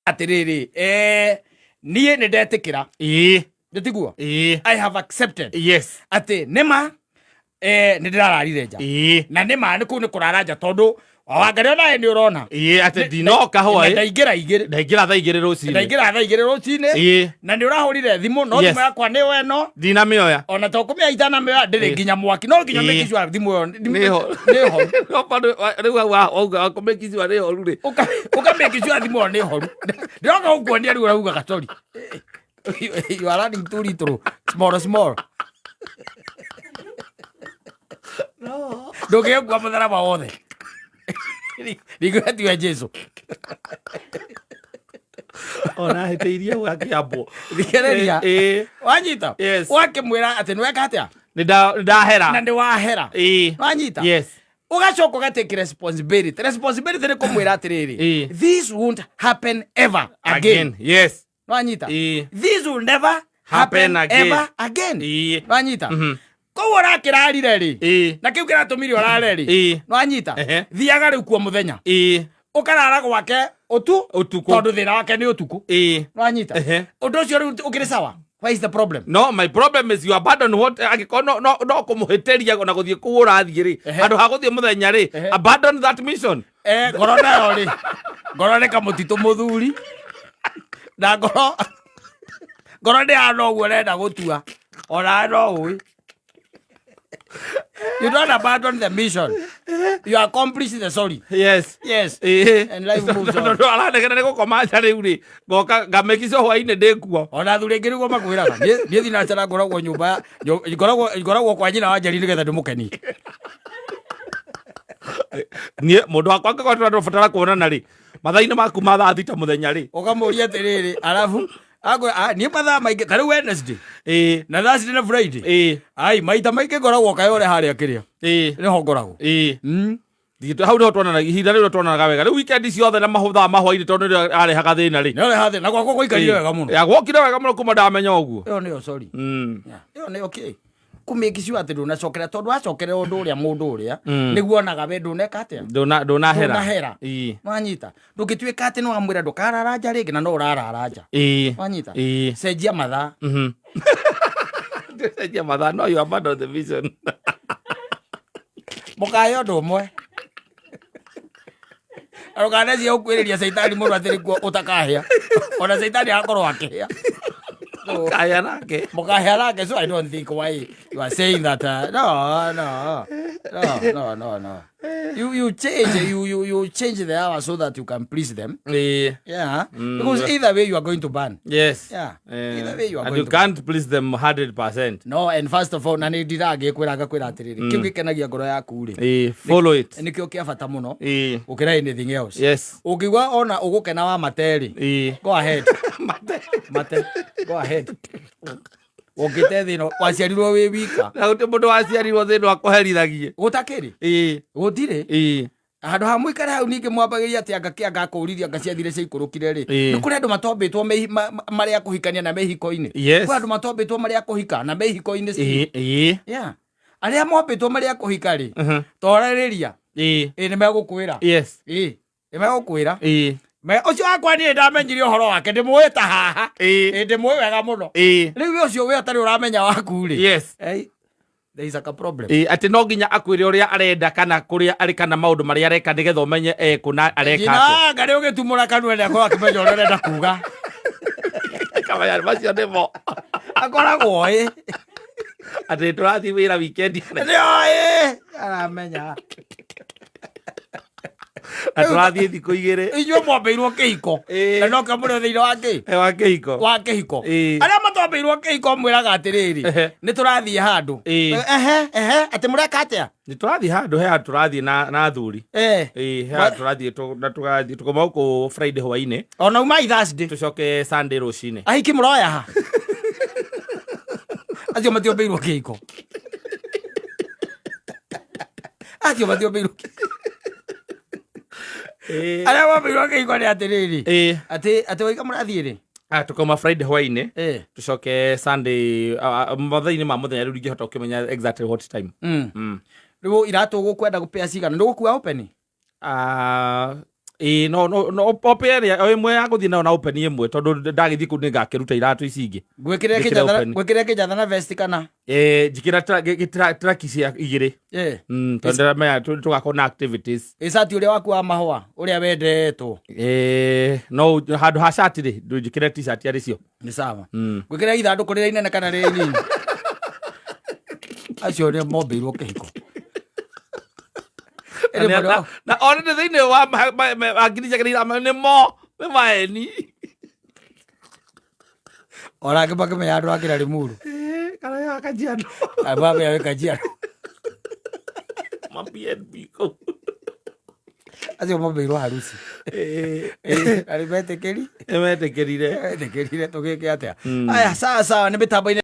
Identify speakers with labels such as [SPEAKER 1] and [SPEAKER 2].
[SPEAKER 1] atiriri nie ne ndetikira nditiguo I have accepted
[SPEAKER 2] yes
[SPEAKER 1] ati nema ni ndirararire nja na nema ni ku ni kuraranja tondu wangari ona ni urona
[SPEAKER 2] ati ndinoka hwa
[SPEAKER 1] ndaingira
[SPEAKER 2] thaa igiri
[SPEAKER 1] rucini na ni urahurire thimu no thimu yakwa ni weno
[SPEAKER 2] ndina mioya
[SPEAKER 1] ona to kumia itana mioya ndiri nginya mwaki no nginya mekicwa thimu yo
[SPEAKER 2] niho no pando riu wa kumekicwa ni horu ri
[SPEAKER 1] ukamekicwa thimu yo ni horu ndoka ukuonia riu urauga gatori you are running too little small no ndugegwa mutharaba wothe Nigati wa Jesu.
[SPEAKER 2] Ona heteirie wa kiambo.
[SPEAKER 1] Ndikereria. Wanyita. Wake mwira ati nweka atia.
[SPEAKER 2] Ndahera.
[SPEAKER 1] Na ndi wahera. Wanyita.
[SPEAKER 2] Yes.
[SPEAKER 1] Ugacoka gatake responsibility. Responsibility ni kumwira atiriri. This won't happen ever again.
[SPEAKER 2] Yes.
[SPEAKER 1] Wanyita. This will never happen ever again. Wanyita. Ko urakirarire ri na kiu kiratumiri urare ri no anyita thiaga riu kuo muthenya ukarara gwake utuku tondu thina wake ni utuku no anyita undu ucio riu ukiri sawa. What is the problem?
[SPEAKER 2] No, my problem is you abandon what agikono no kumuhiteria na guthie ku urathie ri andu ha guthie muthenya ri abandon that mission
[SPEAKER 1] gorona yo ri gorone kamutitu muthuri na gorone ano guo renda gutua ora no ui. You don't abandon the mission. You accomplish the story.
[SPEAKER 2] Yes.
[SPEAKER 1] And life moves on.
[SPEAKER 2] No, ala ndegena niko komacha riu ri. Goka gamekizo hwaine ndekuo.
[SPEAKER 1] Ona thuri ngiri go makwiraga. Nie thina chara ngoragwo nyumba. Ngoragwo kwa nyina wa njeri nigetha ndimukeni.
[SPEAKER 2] Nie mundu akwa ngakora turabatara kuonana ri. Mathaa-ini maku mathaa thita muthenya ri.
[SPEAKER 1] Ukamuria atiriri alafu ni mathaa maingi tari Wednesday na Thursday na Friday ai maita maingi ngoragwo kayore haria kiria niho ngoragwo
[SPEAKER 2] Thito hau ndo twana ihinda riro twana wega riu weekend ciothe na mahutha mahwaire tondu ri arehaga thina ri
[SPEAKER 1] no reha thina gwakwo goikarire wega muno
[SPEAKER 2] ya gwokire wega muno kuma ndamenya uguo
[SPEAKER 1] yo ni sorry yo ni okay kumikiciwa ati ndunacokera tondu acokere undu uria mundu uria niguo onaga we nduneka atia ndunahera wanyita ndungituika ati no amwira ndukararanja ringi na no urararanja wanyita cenjia mathaa
[SPEAKER 2] cenjia mathaa no you abandon the vision
[SPEAKER 1] mukayo ndumwe aroganezi ukwiriria seitani mundu atiri ku utakahia ona seitani akorwo akihia Mukahera, so I don't think why you are saying that. No. You change the hour so that you can please them. Yeah. Because either way you are going to burn.
[SPEAKER 2] Yes.
[SPEAKER 1] Yeah. Either way you are
[SPEAKER 2] and
[SPEAKER 1] going
[SPEAKER 2] you can't please them 100%.
[SPEAKER 1] No, and first of all, nani dirage kwira atiriri. Kiu gikenagia ngoro yaku ri.
[SPEAKER 2] Follow it.
[SPEAKER 1] Nikio kia bata muno. Ukira anything else.
[SPEAKER 2] Yes.
[SPEAKER 1] Ukigwa ona ugukena wa materi. Go ahead. Mate. Go ahead. Okite thino waciarirwo wi wika
[SPEAKER 2] na uti mundu waciarirwo thino akoherithagie
[SPEAKER 1] gutakiri gutire handu ha muikara hau ningi mwambagiria ati anga kurithia anga ciathire ciikurukire ri ni kuri andu matombitwo mari akuhikania na mehiko-ini kuri andu matombitwo mari akuhika na mehiko-ini yeah aria mombitwo mari akuhika ri torariria ni megukwira ni megukwira me ucio akwa ni ndamenyire uhoro wake ndimwita haha ndimwi wega muno riu ucio we atari uramenya waku ri there is a problem
[SPEAKER 2] ati no nginya akwire uria arenda kana kuria ari kana maundu mari areka nigetha umenye kuna areka
[SPEAKER 1] ati ngari ugitumura kanwa ni akora kimenya uria arenda kuga
[SPEAKER 2] kamaya macio ndimo
[SPEAKER 1] akoragwo
[SPEAKER 2] ati turathi wira weekend
[SPEAKER 1] aramenya
[SPEAKER 2] aturathie thiku igiri
[SPEAKER 1] inyuĩ mwambĩirwo kĩhiko na no kamũrĩ thĩinĩ wa kĩhiko arĩa matwambĩirwo kĩhiko mwĩraga atĩrĩrĩ nĩ tũrathiĩ handũ atĩ mũreka atĩa
[SPEAKER 2] nĩ tũrathiĩ handũ he handũ tũrathiĩ na thuri he handũ tũrathiĩ na tũgathiĩ tũkoma gũkũ Friday hwainĩ
[SPEAKER 1] ona umai Thursday
[SPEAKER 2] tũcoke Sunday rũcinĩ
[SPEAKER 1] ahiki mũroya ha acio matiambĩirwo kĩhiko acio matiambĩirwo Ala wambĩirwo kĩhiko nĩ atĩrĩrĩ atĩ waika mũrathiĩ rĩ
[SPEAKER 2] tukoma Friday hwainĩ tucoke Sunday mathaa-inĩ ma mũthenya rĩu ingĩhota gũkĩmenya exactly what time
[SPEAKER 1] rĩu iratũ gũkwenda gũpea cigana ndũgũkua open
[SPEAKER 2] no pope area imwe ya guthii nayo na open imwe tondu ndagithii ku ningakiruta iratu ici ingi
[SPEAKER 1] gwikire kijatha na vest kana
[SPEAKER 2] njikira track cia igiri tondu ndamenya tugakorwo na activities
[SPEAKER 1] icati uria waku wa mahua uria wendetwo
[SPEAKER 2] no handu ha shati ri njikire t-shirt ari cio
[SPEAKER 1] ni sawa gwikira ithanduku riria inene kana riria inini acio ni mombeirwo kihiko
[SPEAKER 2] na ona nä thä-inä wa ngiri njagä nä mo nä maeni
[SPEAKER 1] orangä makä menya andå akä rarä muru
[SPEAKER 2] kana ya kajiado
[SPEAKER 1] abamea wä kajiado acio mombeirwo haruci arä metä kä rire tå gä kä atä aya sawa nä mä tambo-inä